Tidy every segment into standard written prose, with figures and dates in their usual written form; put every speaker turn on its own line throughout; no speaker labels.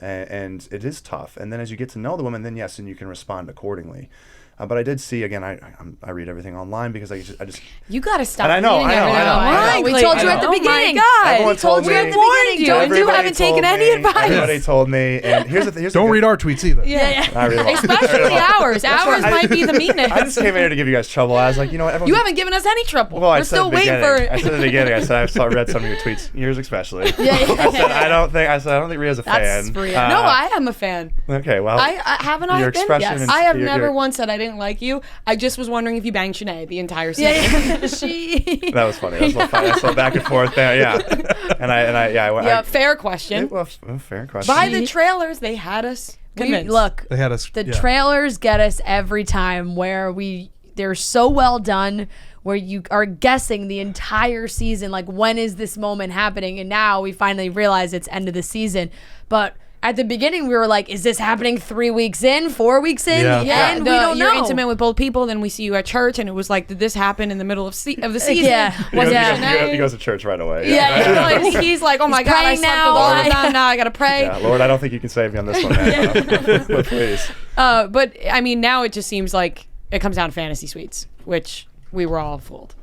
and it is tough. And then as you get to know the woman, then yes, and you can respond accordingly. But I did see, again, I read everything online because I just
you got to stop
reading everything
online.
We told you at the beginning.
God.
Everyone told me.
We warned you, and you haven't taken any advice.
Everybody told me. And here's the thing.
Don't read our tweets either.
Yeah.
I read them all.
Especially ours. Ours might be the meanest.
I just came in here to give you guys trouble. I was like, you know what?
You haven't given us any trouble.
Well,
We're still waiting for it.
I said at the beginning. I said I read some of your tweets, yours especially.
Yeah.
I don't think Rhea's a fan.
No, I am a fan.
Okay, well,
haven't I been?
Yes.
I have never once said I didn't like you. I just was wondering if you banged Shanae the entire season.
That was funny. That was a little funny. I saw back and forth there. Yeah, and
fair question.
Fair question.
By the trailers, they had us convinced.
Look,
They had us.
the trailers get us every time where they're so well done where you are guessing the entire season, like when is this moment happening? And now we finally realize it's end of the season. But at the beginning, we were like, is this happening 3 weeks in, 4 weeks in?
Yeah.
And we don't know.
You're intimate with both people, then we see you at church, and it was like, did this happen in the middle of the season?
Yeah.
He goes to church right away.
Yeah. He's like, oh my God, I slept with all of them. Now I got to pray.
Yeah, Lord, I don't think you can save me on this one, man. But please.
But, I mean, now it just seems like it comes down to fantasy suites, which we were all fooled.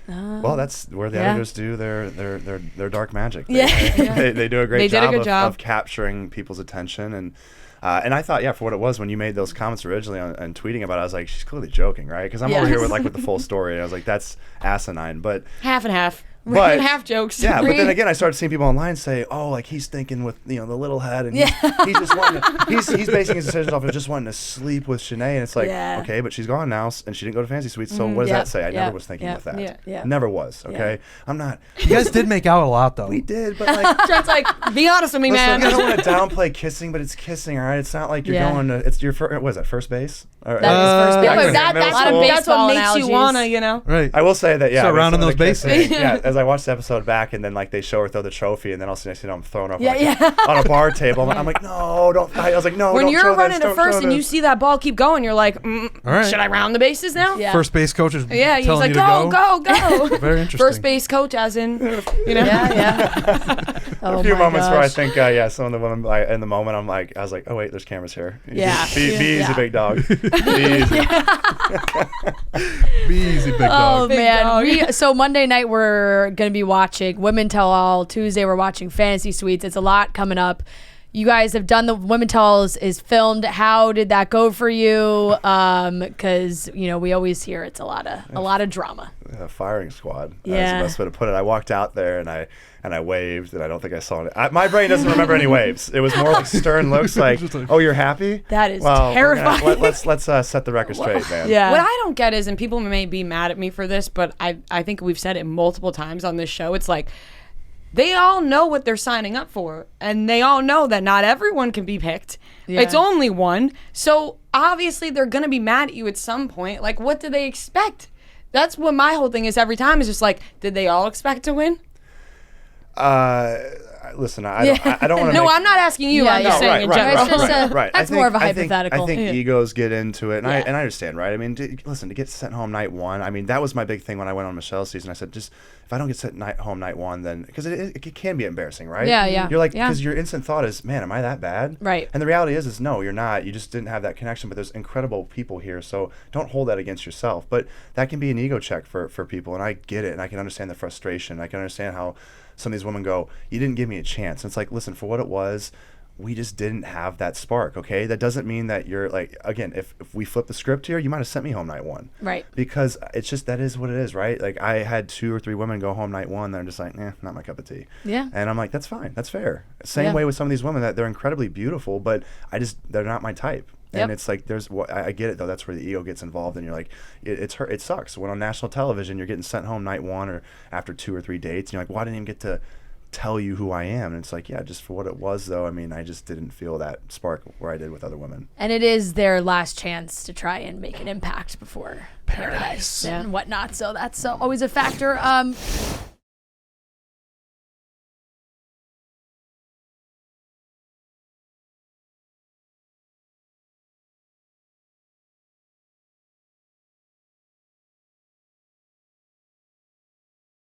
Well, that's where the editors do their dark magic.
They
do a great
job
of capturing people's attention, and I thought, for what it was when you made those comments originally and tweeting about it, I was like, she's clearly joking, right? Because I'm over here with the full story, and I was like, that's asinine. But
half and half.
But
half jokes.
Yeah, but then again, I started seeing people online say, "Oh, like he's thinking with the little head, and he's just wanting he's basing his decisions off of just wanting to sleep with Shanae." And it's like, okay, but she's gone now, and she didn't go to fantasy suites. So what does that say? I never was thinking with that. Never was. Okay, I'm not.
You guys did make out a lot, though.
We did, but like,
Trent's like, be honest with me, man.
I don't want to downplay kissing, but it's kissing, all right? It's not like you're going to. It's your what is that? First base.
That is first base.
That's what makes you wanna,
Right.
I will say that,
Start rounding those bases.
As I watched the episode back, and then like they show her throw the trophy, and then all of a sudden I'm throwing up on a bar table. I'm like, no, don't. I was like, no.
When
don't
you're running
this,
to first and you see that ball keep going, you're like,
all right.
should I round the bases now?
Yeah.
First base coach is
he's
telling
like,
you to
go.
Very interesting.
First base coach, as in,
Yeah.
A few moments where I think, some of the women, in the moment, I was like, oh wait, there's cameras here.
Yeah.
Be easy, big dog. Be easy.
Be easy, big dog.
Oh man. So Monday night we're gonna be watching Women Tell All. Tuesday we're watching Fantasy Suites. It's a lot coming up. You guys have done the Women Tell All is filmed. How did that go for you? Because we always hear it's a lot of drama.
Firing squad.
Yeah.
That's the best way to put it. I walked out there and I waved, and I don't think I saw it. My brain doesn't remember any waves. It was more like stern looks, like, "Oh, you're happy?"
That is terrifying.
Let's set the record straight, man.
Yeah.
What I don't get is, and people may be mad at me for this, but I think we've said it multiple times on this show. It's like they all know what they're signing up for, and they all know that not everyone can be picked. Yeah. It's only one, so obviously they're gonna be mad at you at some point. Like, what do they expect? That's what my whole thing is every time. Is just like, did they all expect to win?
Listen, I don't want to.
No, I'm not asking you. I'm just saying in general.
Right.
That's more of a hypothetical.
I think egos get into it, and I understand, right? I mean, listen, to get sent home night one, I mean, that was my big thing when I went on Michelle's season. I said, just if I don't get sent home night one, then because it can be embarrassing, right?
Yeah.
You're like, because your instant thought is, man, am I that bad?
Right.
And the reality is no, you're not. You just didn't have that connection. But there's incredible people here, so don't hold that against yourself. But that can be an ego check for people, and I get it, and I can understand the frustration. I can understand how some of these women go, you didn't give me a chance. And it's like, listen, for what it was, we just didn't have that spark, okay? That doesn't mean that you're like, again, if we flip the script here, you might have sent me home night one.
Right.
Because it's just, that is what it is, right? Like, I had 2 or 3 women go home night one, they're just like, not my cup of tea.
Yeah.
And I'm like, that's fine, that's fair. Same way with some of these women, that they're incredibly beautiful, but they're not my type. And it's like, I get it though. That's where the ego gets involved, and you're like, it sucks. When on national television, you're getting sent home night one or after 2 or 3 dates, and you're like, well, I didn't even get to tell you who I am. And it's like, just for what it was though. I mean, I just didn't feel that spark where I did with other women.
And it is their last chance to try and make an impact before paradise and whatnot. So that's always a factor.